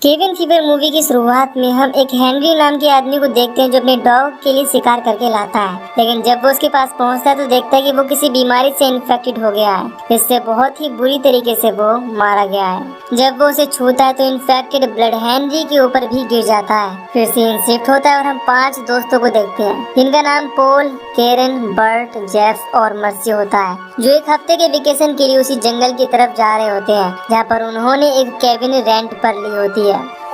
Kevin fever movie की शुरुआत में हम एक हेनरी नाम के आदमी को देखते हैं जो अपने डॉग के लिए शिकार करके लाता है। लेकिन जब वो उसके पास पहुंचता है तो देखता है कि वो किसी बीमारी से इन्फेक्टेड हो गया है। इससे बहुत ही बुरी तरीके से वो मारा गया है। जब वो उसे छूता है तो इन्फेक्टेड ब्लड हेनरी के ऊपर भी गिर जाता है। फिर सीन शिफ्ट होता है और हम 5 दोस्तों को देखते हैं जिनका नाम पोल, केरन, बर्ट, जेफ और मर्सी होता है, जो एक हफ्ते के वेकेशन के लिए उसी जंगल की तरफ जा रहे होते हैं जहाँ पर उन्होंने एक केबिन रेंट पर ली होती है।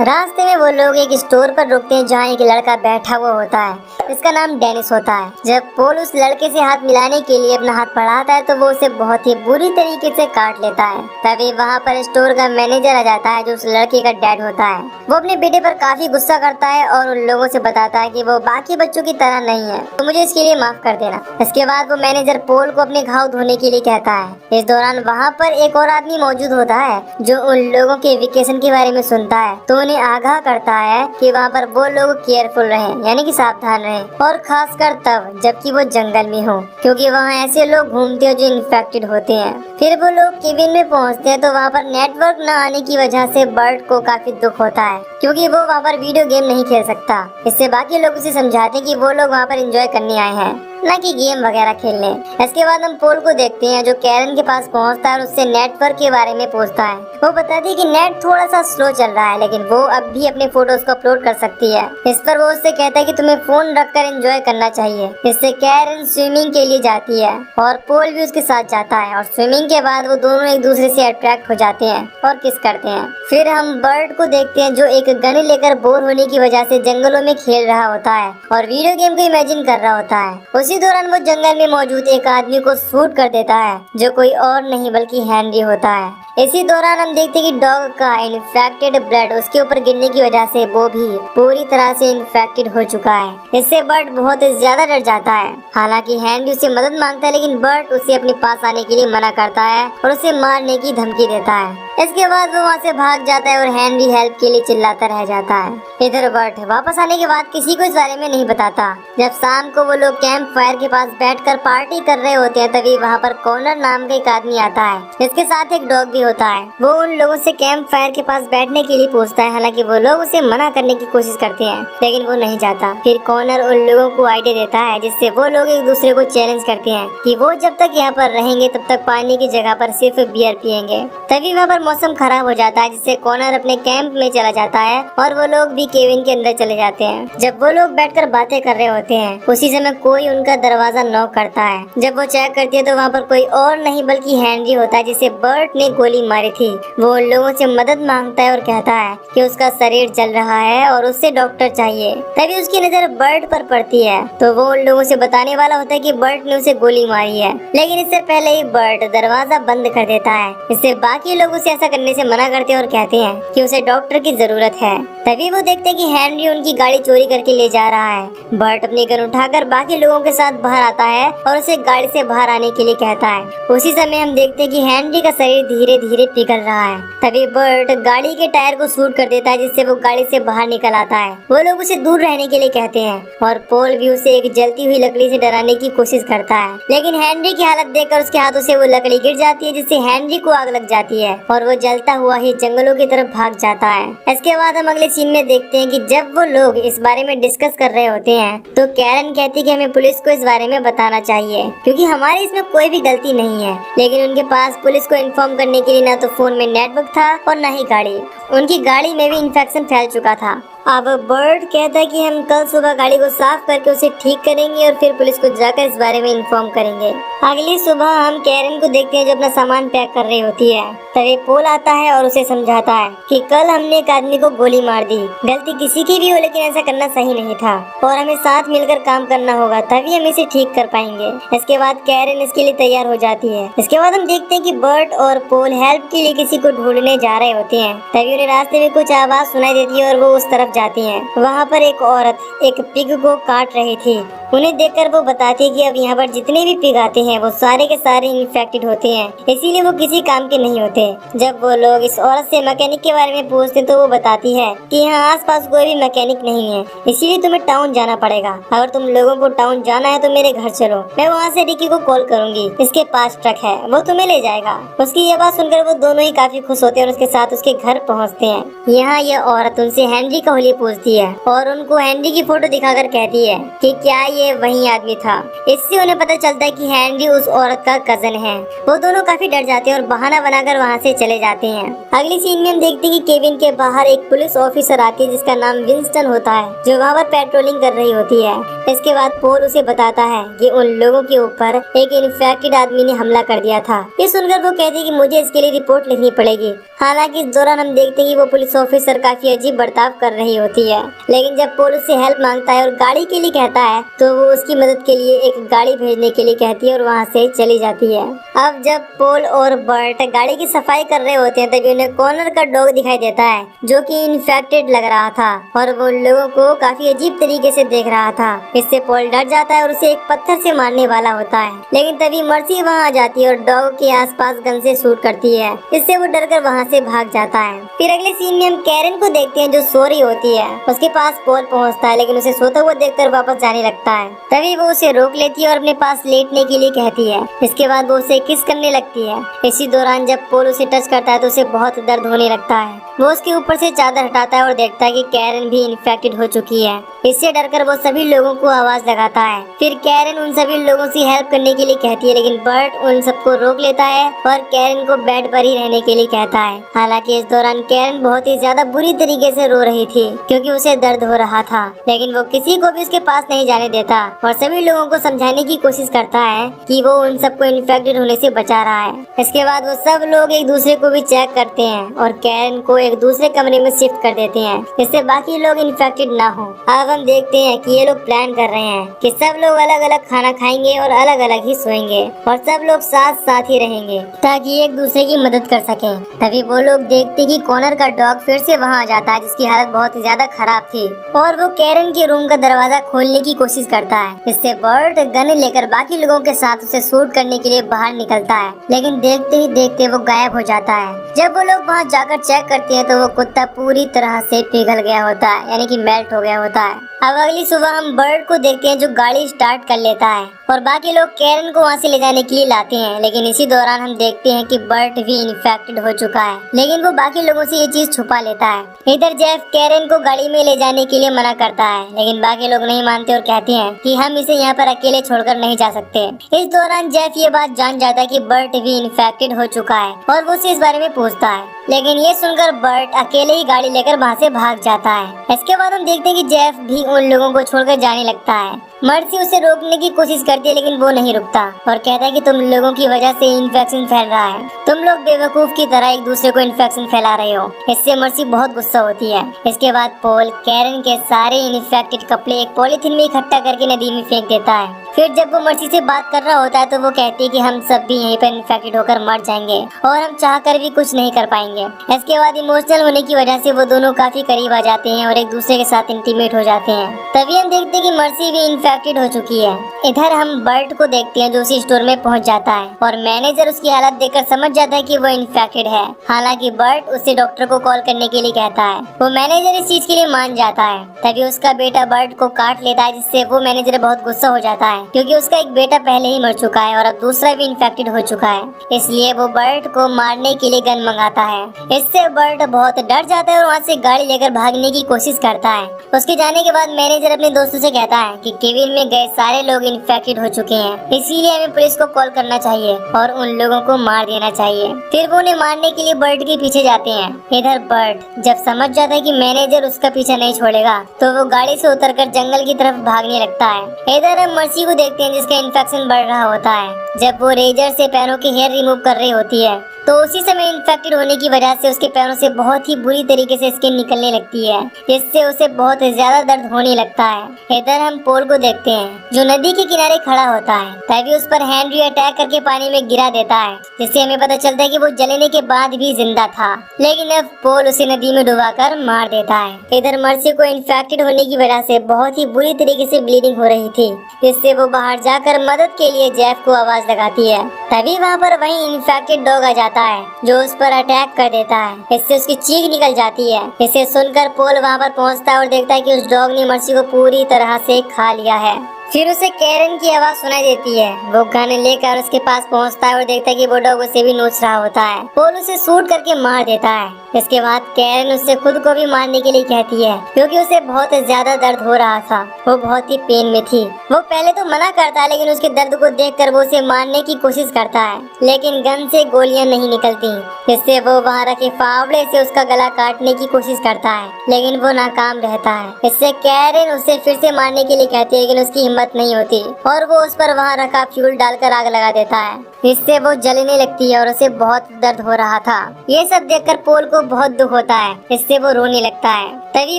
रास्ते में वो लोग एक स्टोर पर रुकते हैं जहाँ एक लड़का बैठा हुआ होता है जिसका नाम डेनिस होता है। जब पोल उस लड़के से हाथ मिलाने के लिए अपना हाथ बढ़ाता है तो वो उसे बहुत ही बुरी तरीके से काट लेता है। तभी वहाँ पर स्टोर का मैनेजर आ जाता है जो उस लड़के का डैड होता है। वो अपने बेटे पर काफी गुस्सा करता है और उन लोगों से बताता है कि वो बाकी बच्चों की तरह नहीं है, तो मुझे इसके लिए माफ कर देना। इसके बाद वो मैनेजर पोल को अपने घाव धोने के लिए कहता है। इस दौरान वहाँ पर एक और आदमी मौजूद होता है जो उन लोगों के वेकेशन के बारे में सुनता है, तो उन्हें आगाह करता है कि वहाँ पर वो लोग केयरफुल रहें, यानी कि सावधान रहें, और खासकर तब जबकि वो जंगल में हो, क्योंकि वहाँ ऐसे लोग घूमते हैं जो इन्फेक्टेड होते हैं। फिर वो लोग केबिन में पहुँचते हैं तो वहाँ पर नेटवर्क न आने की वजह से बर्ट को काफी दुख होता है क्योंकि वो वहाँ पर वीडियो गेम नहीं खेल सकता। इससे बाकी लोग उसे समझाते हैं कि वो लोग वहाँ पर एंजॉय करने आए हैं, न कि गेम वगैरह खेलने। इसके बाद हम पोल को देखते हैं जो कैरन के पास पहुंचता है और उससे नेटवर्क के बारे में पूछता है। वो बताती है कि नेट थोड़ा सा स्लो चल रहा है लेकिन वो अब भी अपने फोटोज को अपलोड कर सकती है। इस पर वो उससे कहता है कि तुम्हें फोन रखकर एंजॉय करना चाहिए। इससे कैरन स्विमिंग के लिए जाती है और पोल भी उसके साथ जाता है और स्विमिंग के बाद वो दोनों एक दूसरे से अट्रैक्ट हो जाते हैं और किस करते हैं। फिर हम बर्ड को देखते हैं जो एक गन लेकर बोर होने की वजह से जंगलों में खेल रहा होता है और वीडियो गेम को इमेजिन कर रहा होता है। उसी दौरान वो जंगल में मौजूद एक आदमी को शूट कर देता है जो कोई और नहीं बल्कि हेनरी होता है। इसी दौरान हम देखते हैं कि डॉग का इन्फेक्टेड ब्लड उसके ऊपर गिरने की वजह से वो भी पूरी तरह से इन्फेक्टेड हो चुका है। इससे बर्ट बहुत ज्यादा डर जाता है। हालांकि हेनरी उससे मदद मांगता है लेकिन बर्ट उसे अपने पास आने के लिए मना करता है और उसे मारने की धमकी देता है। इसके बाद वो वहाँ से भाग जाता है और हेनरी हेल्प के लिए चिल्लाता रह जाता है। इधर बर्ट वापस आने के बाद किसी को इस बारे में नहीं बताता। जब शाम को वो लोग कैंप फायर के पास बैठकर पार्टी कर रहे होते हैं तभी वहाँ पर कॉर्नर नाम का एक आदमी आता है जिसके साथ एक डॉग भी होता है। वो उन लोगों से कैंप फायर के पास बैठने के लिए पूछता है। हालांकि वो लोग उसे मना करने की कोशिश करते हैं लेकिन वो नहीं जाता। फिर कॉर्नर उन लोगों को आइडिया देता है जिससे वो लोग एक दूसरे को चैलेंज करते हैं कि वो जब तक यहाँ पर रहेंगे तब तक पानी की जगह पर सिर्फ बियर पियेंगे। तभी वहाँ पर मौसम खराब हो जाता है जिससे कॉर्नर अपने कैंप में चला जाता है और वो लोग भी केबिन के अंदर चले जाते हैं। जब वो लोग बैठकर बातें कर रहे होते हैं उसी समय कोई उनका दरवाजा नॉक करता है। जब वो चेक करती है तो वहाँ पर कोई और नहीं बल्कि हेनरी होता है जिसे बर्ट ने गोली मारी थी। वो उन लोगों से मदद मांगता है और कहता है कि उसका शरीर जल रहा है और उससे डॉक्टर चाहिए। तभी उसकी नजर बर्ट पर पड़ती है तो वो उन लोगों से बताने वाला होता है कि बर्ट ने उसे गोली मारी है, लेकिन इससे पहले ही बर्ट दरवाजा बंद कर देता है। इससे बाकी लोग उसे ऐसा करने से मना करते हैं और कहते हैं कि उसे डॉक्टर की जरूरत है। तभी वो देखते हैं कि हेनरी उनकी गाड़ी चोरी करके ले जा रहा है। बर्ट अपनी गन उठाकर बाकी लोगों के साथ बाहर आता है और उसे गाड़ी से बाहर आने के लिए कहता है। उसी समय हम देखते हैं कि हेनरी का शरीर धीरे धीरे पिघल रहा है। तभी बर्ट गाड़ी के टायर को शूट कर देता है जिससे वो गाड़ी से बाहर निकल आता है। वो लोग उसे दूर रहने के लिए कहते हैं और पोल भी उसे एक जलती हुई लकड़ी से डराने की कोशिश करता है, लेकिन हेनरी की हालत देखकर उसके हाथों से वो लकड़ी गिर जाती है जिससे हेनरी को आग लग जाती है और वो जलता हुआ ही जंगलों की तरफ भाग जाता है। इसके बाद हम अगले सीन में देखते हैं कि जब वो लोग इस बारे में डिस्कस कर रहे होते हैं तो कैरन कहती है कि हमें पुलिस को इस बारे में बताना चाहिए क्योंकि हमारी इसमें कोई भी गलती नहीं है। लेकिन उनके पास पुलिस को इन्फॉर्म करने के लिए ना तो फोन में नेटवर्क था और ना ही गाड़ी। उनकी गाड़ी में भी इन्फेक्शन फैल चुका था। अब बर्ड कहता है कि हम कल सुबह गाड़ी को साफ करके उसे ठीक करेंगे और फिर पुलिस को जाकर इस बारे में इन्फॉर्म करेंगे। अगली सुबह हम कैरन को देखते हैं जो अपना सामान पैक कर रही होती है। तभी पोल आता है और उसे समझाता है कि कल हमने एक आदमी को गोली मार दी। गलती किसी की भी हो लेकिन ऐसा करना सही नहीं था और हमें साथ मिलकर काम करना होगा तभी हम इसे ठीक कर पाएंगे। इसके बाद कैरन इसके लिए तैयार हो जाती है। इसके बाद हम देखते हैं कि बर्ट और पोल हेल्प के लिए किसी को ढूंढने जा रहे होते हैं। तभी उन्हें रास्ते में कुछ आवाज सुनाई देती है और वो उस तरफ जाती हैं। वहाँ पर एक औरत एक पिग को काट रही थी उन्हें देखकर वो बताती है कि अब यहाँ पर जितने भी पिग आते हैं वो सारे के सारे इन्फेक्टेड होते हैं, इसीलिए वो किसी काम के नहीं होते। जब वो लोग इस औरत से मैकेनिक के बारे में पूछते तो वो बताती है कि यहाँ आसपास कोई भी मैकेनिक नहीं है, इसीलिए तुम्हें टाउन जाना पड़ेगा। अगर तुम लोगों को टाउन जाना है तो मेरे घर चलो, मैं वहाँ से रिकी को कॉल करूंगी, इसके पास ट्रक है, वो तुम्हें ले जाएगा। उसकी ये बात सुनकर वो दोनों ही काफी खुश होते हैं और उसके साथ उसके घर पहुँचते हैं। यहाँ यह औरत उनसे हेनरी का हुलिया पूछती है और उनको हेनरी की फोटो दिखाकर कहती है कि क्या ये वही आदमी था। इससे उन्हें पता चलता है कि हेनरी उस औरत का कजन है। वो दोनों काफी डर जाते हैं और बहाना बनाकर वहाँ से चले जाते हैं। अगली सीन में हम देखते हैं कि केविन के बाहर एक पुलिस ऑफिसर आती है जिसका नाम विंस्टन होता है, जो वहाँ पर पेट्रोलिंग कर रही होती है। इसके बाद पोल उसे बताता है कि उन लोगों के ऊपर एक इन्फेक्टेड आदमी ने हमला कर दिया था। ये सुनकर वो कहती है कि मुझे इसके लिए रिपोर्ट लिखनी पड़ेगी। हालांकि इस दौरान हम देखते हैं कि वो पुलिस ऑफिसर काफी अजीब बर्ताव कर रही होती है, लेकिन जब पोल उससे हेल्प मांगता है और गाड़ी के लिए कहता है तो वो उसकी मदद के लिए एक गाड़ी भेजने के लिए कहती है और वहाँ से चली जाती है। अब जब पोल और बर्ट गाड़ी की सफाई कर रहे होते हैं तभी उन्हें कॉर्नर का डॉग दिखाई देता है जो कि इन्फेक्टेड लग रहा था और वो उन लोगों को काफी अजीब तरीके से देख रहा था। इससे पोल डर जाता है और उसे एक पत्थर से मारने वाला होता है, लेकिन तभी मर्सी वहाँ आ जाती है और डॉग के आसपास गन से शूट करती है। इससे वो डरकर वहाँ से भाग जाता है। फिर अगले सीन में हम कैरन को देखते हैं जो सो रही होती है। उसके पास पोल पहुँचता है लेकिन उसे सोता हुआ देखकर वापस जाने लगता है। तभी वो उसे रोक लेती है और अपने पास लेटने के लिए कहती है। इसके बाद वो उसे किस करने लगती है। इसी दौरान जब पोल उसे टच करता है तो उसे बहुत दर्द होने लगता है। वो उसके ऊपर से चादर हटाता है और देखता है कि कैरन भी इन्फेक्टेड हो चुकी है। इससे डरकर वो सभी लोगों को आवाज लगाता है। फिर कैरन उन सभी लोगों से हेल्प करने के लिए कहती है, लेकिन बर्ट उन सबको रोक लेता है और कैरन को बेड पर ही रहने के लिए कहता है। हालांकि इस दौरान कैरन बहुत ही ज्यादा बुरी तरीके से रो रही थी क्योंकि उसे दर्द हो रहा था, लेकिन वो किसी को भी उसके पास नहीं जाने देता और सभी लोगों को समझाने की कोशिश करता है कि वो उन सबको इन्फेक्टेड होने से बचा रहा है। इसके बाद वो सब लोग एक दूसरे को भी चेक करते हैं और कैरन को एक दूसरे कमरे में शिफ्ट कर देते हैं जिससे बाकी लोग इन्फेक्टेड ना हो। अब हम देखते हैं कि ये लोग प्लान कर रहे हैं कि सब लोग अलग अलग खाना खाएंगे और अलग अलग ही सोएंगे और सब लोग साथ साथ ही रहेंगे ताकि एक दूसरे की मदद कर सके। तभी वो लोग देखते कि कॉर्नर का डॉग फिर से वहाँ आ जाता है जिसकी हालत बहुत ही ज्यादा खराब थी और वो कैरन के रूम का दरवाजा खोलने की कोशिश करता है। इससे बर्ट गन लेकर बाकी लोगों के साथ उसे शूट करने के लिए बाहर निकलता है, लेकिन देखते ही देखते वो गायब हो जाता है। जब वो लोग वहाँ जाकर चेक करते हैं तो वो कुत्ता पूरी तरह से पिघल गया होता है, यानी कि मेल्ट हो गया होता है। अब अगली सुबह हम बर्ट को देखते हैं जो गाड़ी स्टार्ट कर लेता है और बाकी लोग कैरन को वहाँ से ले जाने के लिए लाते हैं, लेकिन इसी दौरान हम देखते हैं कि बर्ट भी इन्फेक्टेड हो चुका है, लेकिन वो बाकी लोगों से ये चीज छुपा लेता है। इधर जेफ कैरन को गाड़ी में ले जाने के लिए मना करता है, लेकिन बाकी लोग नहीं मानते और कहते हैं कि हम इसे यहाँ पर अकेले छोड़कर नहीं जा सकते। इस दौरान जेफ ये बात जान जाता है कि बर्ट भी इन्फेक्टेड हो चुका है और वो उसे इस बारे में पूछता है, लेकिन ये सुनकर बर्ट अकेले ही गाड़ी लेकर वहाँ से भाग जाता है। इसके बाद हम देखते हैं कि जेफ भी उन लोगों को छोड़कर जाने लगता है। मर्सी उसे रोकने की कोशिश करती है लेकिन वो नहीं रुकता और कहता है कि तुम लोगों की वजह से इन्फेक्शन फैल रहा है, तुम लोग बेवकूफ की तरह एक दूसरे को इन्फेक्शन फैला रहे हो। इससे मर्सी बहुत गुस्सा होती है। इसके बाद पोल कैरन के सारे इन्फेक्टेड कपड़े एक पॉलीथीन में इकट्ठा करके नदी में फेंक देता है। फिर जब वो मर्सी से बात कर रहा होता है तो वो कहती है कि हम सब भी यहीं पर इन्फेक्टेड होकर मर जाएंगे और हम चाहकर भी कुछ नहीं कर पाएंगे। इसके बाद इमोशनल होने की वजह से वो दोनों काफी करीब आ जाते हैं और एक दूसरे के साथ इंटीमेट हो जाते हैं। तभी हम देखते हैं कि मर्सी भी इन्फेक्टेड हो चुकी है। इधर हम बर्ट को देखते हैं जो उसी स्टोर में पहुंच जाता है और मैनेजर उसकी हालत देखकर समझ जाता है कि वो इन्फेक्टेड है। हालांकि बर्ट उसे डॉक्टर को कॉल करने के लिए कहता है। वो मैनेजर इस चीज के लिए मान जाता है। तभी उसका बेटा बर्ट को काट लेता है जिससे वो मैनेजर बहुत गुस्सा हो जाता है क्योंकि उसका एक बेटा पहले ही मर चुका है और अब दूसरा भी इन्फेक्टेड हो चुका है। इसलिए वो बर्ट को मारने के लिए गन मंगाता है। इससे बर्ट बहुत डर जाता है और वहाँ से गाड़ी लेकर भागने की कोशिश करता है। उसके जाने के बाद मैनेजर अपने दोस्तों से कहता है कि केबिन में गए सारे लोग इन्फेक्टेड हो चुके हैं, इसीलिए हमें पुलिस को कॉल करना चाहिए और उन लोगों को मार देना चाहिए। फिर वो उन्हें मारने के लिए बर्ट के पीछे जाते हैं। इधर बर्ट जब समझ जाता है कि मैनेजर उसका पीछा नहीं छोड़ेगा तो वो गाड़ी से उतरकर जंगल की तरफ भागने लगता है। इधर हम मर्सी को देखते हैं जिसका इन्फेक्शन बढ़ रहा होता है। जब वो रेजर से पैरों के हेयर रिमूव कर रही होती है तो उसी समय इन्फेक्टेड होने की वजह से उसके पैरों से बहुत ही बुरी तरीके से स्किन निकलने लगती है, जिससे उसे बहुत ज्यादा दर्द होने लगता है। इधर हम पोल को देखते हैं जो नदी के किनारे खड़ा होता है, तभी उस पर हेनरी अटैक करके पानी में गिरा देता है, जिससे हमें पता चलता है कि वो जलने के बाद भी जिंदा था। लेकिन अब पोल उसे नदी में डुबाकर मार देता है। इधर मर्सी को इन्फेक्टेड होने की वजह से बहुत ही बुरी तरीके से ब्लीडिंग हो रही थी, जिससे वो बाहर जाकर मदद के लिए जेफ को आवाज लगाती है। तभी वहाँ पर वही इन्फेक्टेड डॉग आ जाता है जो उस पर अटैक कर देता है। इससे उसकी चीख निकल जाती है। इसे सुनकर पोल वहाँ पर पहुँचता है और देखता है कि उस डॉग ने मर्सी को पूरी तरह से खा लिया है। फिर उसे कैरन की आवाज सुनाई देती है। वो गन लेकर उसके पास पहुंचता है और देखता है कि वो डॉग उसे भी नोच रहा होता है। पोल उसे शूट करके मार देता है। इसके बाद कैरन उससे खुद को भी मारने के लिए कहती है, क्योंकि उसे बहुत ज्यादा दर्द हो रहा था। वो बहुत ही पेन में थी। वो पहले तो मना करता है, लेकिन उसके दर्द को देखकर वो उसे मारने की कोशिश करता है, लेकिन गन से गोलियां नहीं निकलती। इससे वो वहाँ रखे फावड़े से उसका गला काटने की कोशिश करता है, लेकिन वो नाकाम रहता है। इससे कैरन उसे फिर से मारने के लिए कहती है, लेकिन उसकी हिम्मत नहीं होती और वो उस पर वहाँ रखा फ्यूल डालकर आग लगा देता है। इससे वो जलने लगती है और उसे बहुत दर्द हो रहा था। ये सब देखकर पोल को बहुत दुख होता है। इससे वो रोने लगता है। तभी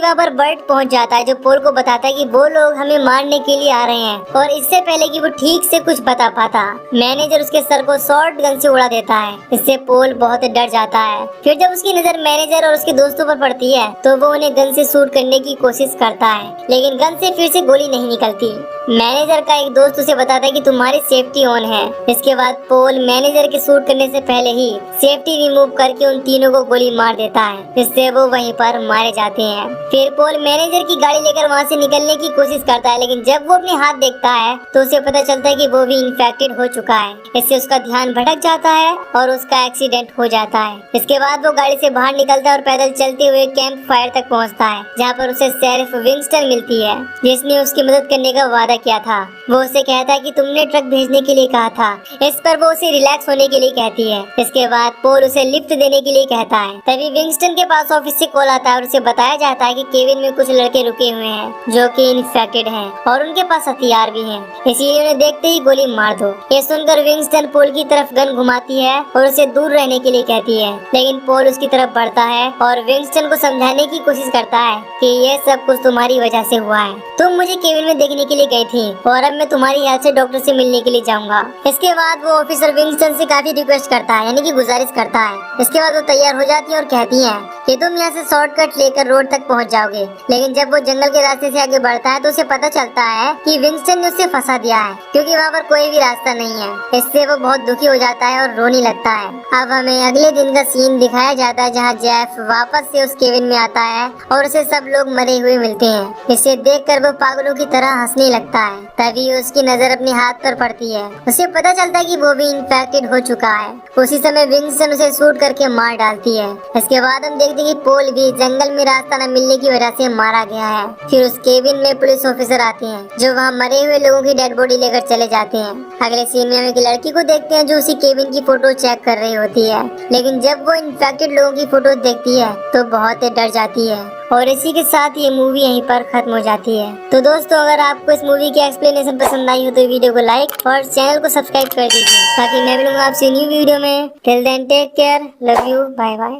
वहाँ पर बर्ट पहुँच जाता है, जो पोल को बताता है कि वो लोग हमें मारने के लिए आ रहे हैं। और इससे पहले कि वो ठीक से कुछ बता पाता, मैनेजर उसके सर को शॉर्ट गन से उड़ा देता है। इससे पोल बहुत डर जाता है। फिर जब उसकी नजर मैनेजर और उसके दोस्तों पर पड़ती है, तो वो उन्हें गन से शूट करने की कोशिश करता है, लेकिन गन से फिर से गोली नहीं निकलती। मैनेजर का एक दोस्त उसे बताता है कि तुम्हारी सेफ्टी ऑन है। इसके बाद पोल मैनेजर के शूट करने से पहले ही सेफ्टी रिमूव करके उन तीनों को गोली मार देता है, जिससे वो वहीं पर मारे जाते हैं। फिर पोल मैनेजर की गाड़ी लेकर वहाँ से निकलने की कोशिश करता है, लेकिन जब वो अपने हाथ देखता है तो उसे पता चलता है कि वो भी इन्फेक्टेड हो चुका है। इससे उसका ध्यान भटक जाता है और उसका एक्सीडेंट हो जाता है। इसके बाद वो गाड़ी से बाहर निकलता है और पैदल चलते हुए कैंप फायर तक पहुँचता है, जहाँ पर उसे शेरिफ विंस्टन मिलती है, जिसने उसकी मदद करने का वादा किया था। वो उसे कहता है कि तुमने ट्रक भेजने के लिए कहा था। इस पर वो उसे रिलैक्स होने के लिए कहती है। इसके बाद पोल उसे लिफ्ट देने के लिए कहता है। तभी विंस्टन के पास ऑफिस से कॉल आता है और उसे बताया जाता है कि केविन में कुछ लड़के रुके हुए हैं जो कि इन्फेक्टेड हैं और उनके पास हथियार भी हैं, इसलिए उन्हें देखते ही गोली मार दो। ये सुनकर विंस्टन पोल की तरफ गन घुमाती है और उसे दूर रहने के लिए कहती है, लेकिन पोल उसकी तरफ बढ़ता है और विंस्टन को समझाने की कोशिश करता है कि ये सब कुछ तुम्हारी वजह से हुआ है। तुम मुझे केविन में देखने के लिए गई थी और अब मैं तुम्हारी हेल्प से डॉक्टर से मिलने के लिए जाऊंगा। इसके बाद वो ऑफिसर विंस्टन से काफी रिक्वेस्ट करता है, यानी कि गुजारिश करता है। इसके बाद वो तैयार हो जाती है और कहती है कि तुम यहाँ से शॉर्टकट लेकर रोड तक पहुँच जाओगे। लेकिन जब वो जंगल के रास्ते से आगे बढ़ता है तो उसे पता चलता है कि विंस्टन ने उसे फंसा दिया है, क्योंकि वहाँ पर कोई भी रास्ता नहीं है। इससे वो बहुत दुखी हो जाता है और रोने लगता है। अब हमें अगले दिन का सीन दिखाया जाता है, जहाँ जेफ वापस से उस केबिन में आता है और उसे सब लोग मरे हुए मिलते हैं। इसे देखकर वो पागलों की तरह हंसने लगता है। तभी उसकी नजर अपने हाथ पर पड़ती है। उसे पता चलता है कि वो भी इन्फेक्टेड हो चुका है। उसी समय विंस्टन उसे शूट करके मार डालती है। इसके बाद हम देखते हैं कि पोल भी जंगल में रास्ता न मिलने की वजह से मारा गया है। फिर उस केबिन में पुलिस ऑफिसर आते हैं, जो वहाँ मरे हुए लोगों की डेड बॉडी लेकर चले जाते हैं। अगले सीन में हम एक लड़की को देखते हैं जो उसी केबिन की फोटो चेक कर रही होती है, लेकिन जब वो इन्फेक्टेड लोगों की फोटो देखती है तो बहुत डर जाती है। और इसी के साथ ये मूवी यहीं पर खत्म हो जाती है। तो दोस्तों, अगर आपको इस मूवी की एक्सप्लेनेशन पसंद आई हो तो वीडियो को लाइक और चैनल को सब्सक्राइब कर दीजिए, ताकि मैं मिलूंगा आपसे न्यू वीडियो में। Till then take care, love you, bye bye.